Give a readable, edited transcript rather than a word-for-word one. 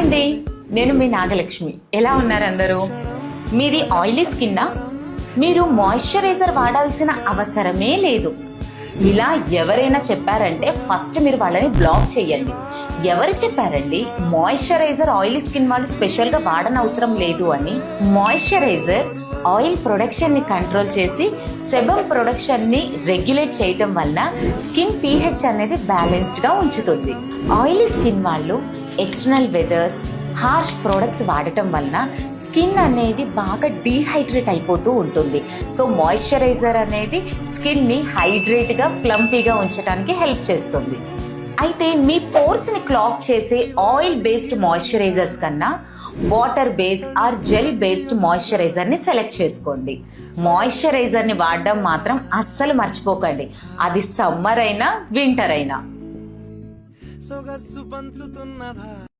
అండి, నేను మీ నాగలక్ష్మి. ఎలా ఉన్నారు అందరూ? మీది ఆయిలీ స్కిన్నా? మీరు మాయిశ్చరైజర్ వాడాల్సిన అవసరమే లేదు. ఇలా ఎవరైనా చెప్పారంటే ఫస్ట్ మీరు వాళ్ళని బ్లాక్ చేయండి. ఎవరు చెప్పారండి మాయిశ్చరైజర్ ఆయిలీ స్కిన్ వాళ్ళు స్పెషల్గా వాడనవసరం లేదు అని? మాయిశ్చరైజర్ ఆయిల్ ప్రొడక్షన్ని కంట్రోల్ చేసి సెబమ్ ప్రొడక్షన్ని రెగ్యులేట్ చేయటం వల్ల స్కిన్ pH అనేది బ్యాలెన్స్డ్గా ఉంచుతుంది. ఆయిలీ స్కిన్ వాళ్ళు ఎక్స్టర్నల్ వెదర్స్, హార్ష్ ప్రోడక్ట్స్ వాడటం వలన స్కిన్ అనేది బాగా డీహైడ్రేట్ అయిపోతూ ఉంటుంది. సో మాయిశ్చరైజర్ అనేది స్కిన్ని హైడ్రేట్గా, ప్లంపీగా ఉంచడానికి హెల్ప్ చేస్తుంది. అయితే మీ పోర్స్ని క్లాగ్ చేసే ఆయిల్ బేస్డ్ మాయిశ్చరైజర్స్ కన్నా water base or gel based మాయిశ్చరైజర్ని సెలెక్ట్ చేసుకోండి. మాయిశ్చరైజర్ని వాడడం మాత్రం అస్సలు మర్చిపోకండి, అది సమ్మర్ అయినా వింటర్ అయినా.